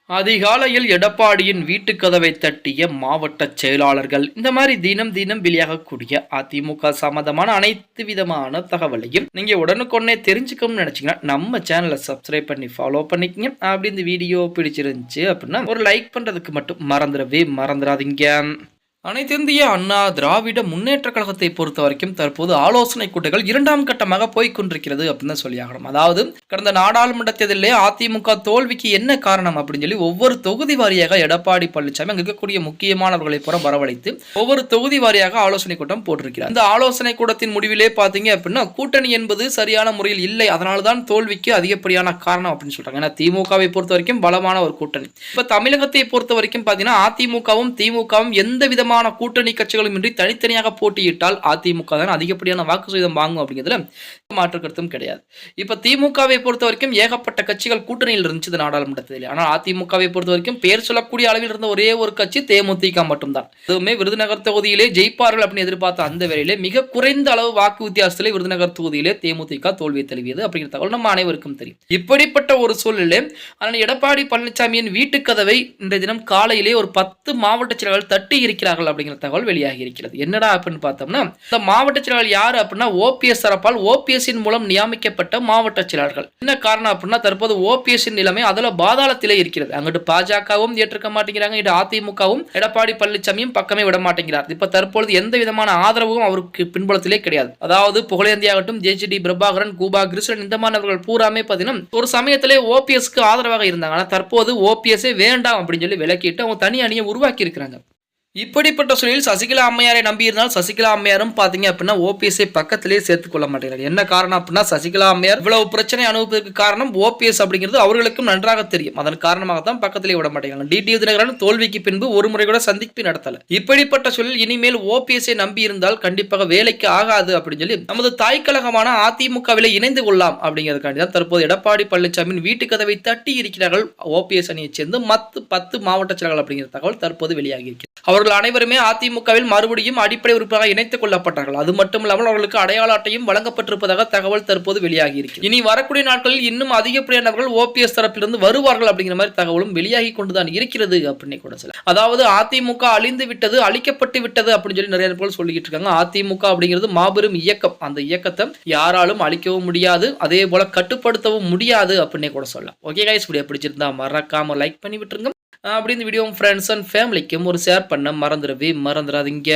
அதிகாலையில் எடப்பாடியின் வீட்டுக் கதவை தட்டிய மாவட்ட செயலாளர்கள். இந்த மாதிரி தினம் தினம் வெளியாகக்கூடிய அதிமுக சம்பந்தமான அனைத்து விதமான தகவலையும் நீங்க உடனுக்குடனே தெரிஞ்சுக்கணும்னு நினைச்சீங்கன்னா நம்ம சேனலை சப்ஸ்கிரைப் பண்ணி ஃபாலோ பண்ணிக்கங்க. அப்படி இந்த வீடியோ பிடிச்சிருந்துச்சு அப்படின்னா ஒரு லைக் பண்றதுக்கு மட்டும் மறந்துடாதீங்க. அனைத்திந்திய அண்ணா திராவிட முன்னேற்ற கழகத்தை பொறுத்த வரைக்கும் தற்போது ஆலோசனை கூட்டங்கள் 2ஆம் கட்டமாக போய்கொண்டிருக்கிறது அப்படின்னு சொல்லி ஆகணும். அதாவது கடந்த நாடாளுமன்ற தேர்தலிலே அதிமுக தோல்விக்கு என்ன காரணம் அப்படின்னு சொல்லி ஒவ்வொரு தொகுதி வாரியாக எடப்பாடி பழனிசாமி அங்க இருக்கக்கூடிய முக்கியமானவர்களை புற வரவழைத்து ஒவ்வொரு தொகுதி வாரியாக ஆலோசனை கூட்டம் போட்டிருக்கிறார். இந்த ஆலோசனை கூட்டத்தின் முடிவிலே பாத்தீங்க அப்படின்னா கூட்டணி என்பது சரியான முறையில் இல்லை, அதனால்தான் தோல்விக்கு அதிகப்படியான காரணம் அப்படின்னு சொல்றாங்க. ஏன்னா திமுகவை பொறுத்த வரைக்கும் பலமான ஒரு கூட்டணி. இப்ப தமிழகத்தை பொறுத்த வரைக்கும் பாத்தீங்கன்னா அதிமுகவும் திமுகவும் எந்த விதமான கூட்டணி கட்சிகளும் இன்றி தனித்தனியாக போட்டியிட்டால் அதிமுக தான் அதிகப்படியான வாக்கு சதவீதம் வாங்கும் அப்படிங்கிறதுல மாற்று கருத்தும் கிடையாது. இப்ப திமுகவை பொறுத்த வரைக்கும் ஏகப்பட்ட கட்சிகள் கூட்டணியில் இருந்துச்சு நாடாளுமன்றத்தில். ஆனால் அதிமுகவை பொறுத்த வரைக்கும் பேர் சொல்லக்கூடிய அளவில் இருந்த ஒரே ஒரு கட்சி தேமுதிக மட்டும்தான். அதுவுமே விருதுநகர் தொகுதியிலே ஜெயிப்பார்கள் அப்படின்னு எதிர்பார்த்த அந்த வேளையிலே மிக குறைந்த அளவு வாக்கு வித்தியாசத்திலே விருதுநகர் தொகுதியிலே தேமுதிக தோல்வியை தழுவியது அப்படிங்கிற தகவல் நம்ம அனைவருக்கும் தெரியும். இப்படிப்பட்ட ஒரு சூழலிலே எடப்பாடி பழனிசாமியின் வீட்டு கதவை இன்றைய தினம் காலையிலே ஒரு 10 மாவட்ட செயலாளர்கள் தட்டி இருக்கிறார்கள் அப்படிங்கிற தகவல் வெளியாகி இருக்கிறது. என்னடா அப்படின்னு பார்த்தோம்னா இந்த மாவட்ட செயலாளர் யாரு அப்படின்னா ஓபிஎஸ் தரப்பால் ஓபிஎஸ்ஸின் மூலம் நியமிக்கப்பட்ட மாவட்ட செயலாளர்கள். என்ன காரணம் அப்படின்னா தற்போது ஓபிஎஸ்ஸின் நிலைமை அதுல பாதாளத்திலே இருக்கிறது. அங்கிட்டு பாஜகவும் ஏற்றுக்க மாட்டேங்கிறாங்க, இன்று அதிமுகவும் எடப்பாடி பழனிசாமியும் பக்கமே விட மாட்டேங்கிறார். இப்ப தற்பொழுது எந்த விதமான ஆதரவும் அவருக்கு பின்புலத்திலே கிடையாது. அதாவது புகழேந்தியாகட்டும், ஜேஜிடி பிரபாகரன், கூபா கிருஷ்ணன் இந்த மாணவர்கள் பூராமே பார்த்தீங்கன்னா ஒரு சமயத்திலே ஓபிஎஸ்க்கு ஆதரவாக இருந்தாங்க. ஆனா தற்போது ஓபிஎஸ்ஸே வேண்டாம் அப்படின்னு சொல்லி விலக்கிட்டு அவங்க தனி அணியை உருவாக்கி இருக்கிறாங்க. இப்படிப்பட்ட சூழலில் சசிகலா அம்மையாரை நம்பியிருந்தால் சசிகலா அம்மையாரும் பாத்தீங்க அப்படின்னா ஓபிஎஸ்ஐ பக்கத்திலே சேர்த்துக் கொள்ள மாட்டேங்கிறார். என்ன காரணம் அப்படின்னா சசிகலா அம்மையார் இவ்வளவு பிரச்சனை அனுபவதற்கு காரணம் ஓபிஎஸ் அப்படிங்கிறது அவர்களுக்கும் நன்றாக தெரியும். அதன் காரணமாக தான் பக்கத்திலே விட மாட்டேங்கிறாங்க. டிடிவி தினகரன் தோல்விக்கு பின்பு ஒரு முறை கூட சந்திப்பு நடத்தல. இப்படிப்பட்ட சூழலில் இனிமேல் ஓபிஎஸ்ஐ நம்பி இருந்தால் கண்டிப்பாக வேலைக்கு ஆகாது அப்படின்னு சொல்லி நமது தாய் கழகமான அதிமுகவிலே இணைந்து கொள்ளலாம் அப்படிங்கிறதுக்காண்டி தான் தற்போது எடப்பாடி பழனிசாமியின் வீட்டு கதவை தட்டி இருக்கிறார்கள் ஓபிஎஸ் அணியை சேர்ந்து 10 மாவட்ட செயலாளர்கள் அப்படிங்கிற தகவல் தற்போது வெளியாகி இருக்கிறது. அவர்கள் அனைவருமே அதிமுகவில் மறுபடியும் அடிப்படை உறுப்பினராக இணைத்துக் கொள்ளப்பட்டார்கள். அது மட்டும் இல்லாமல் அவர்களுக்கு அடையாள அட்டையும் வழங்கப்பட்டிருப்பதாக தகவல் தற்போது வெளியாகி இருக்கு. இனி வரக்கூடிய நாட்களில் இன்னும் அதிகப்படியானவர்கள் ஓபிஎஸ் தரப்பிலிருந்து வருவார்கள் அப்படிங்கிற மாதிரி தகவலும் வெளியாகி கொண்டுதான் இருக்கிறது அப்படின்னு கூட சொல்ல. அதாவது அதிமுக அழிந்து விட்டது, அழிக்கப்பட்டு விட்டது அப்படின்னு சொல்லி நிறைய பேர் சொல்லிட்டு இருக்காங்க. அதிமுக அப்படிங்கிறது மாபெரும் இயக்கம். அந்த இயக்கத்தை யாராலும் அழிக்கவும் முடியாது, அதே போல கட்டுப்படுத்தவும் முடியாது அப்படின்னு கூட சொல்லலாம். ஓகே கைஸ், வீடியோ பிடிச்சிருந்தா மறக்காம லைக் பண்ணி விட்டுருங்க. அப்படி இந்த வீடியோ ஃப்ரெண்ட்ஸ் அண்ட் ஃபேமிலிக்கும் ஒரு ஷேர் பண்ண மறந்துடாதீங்க.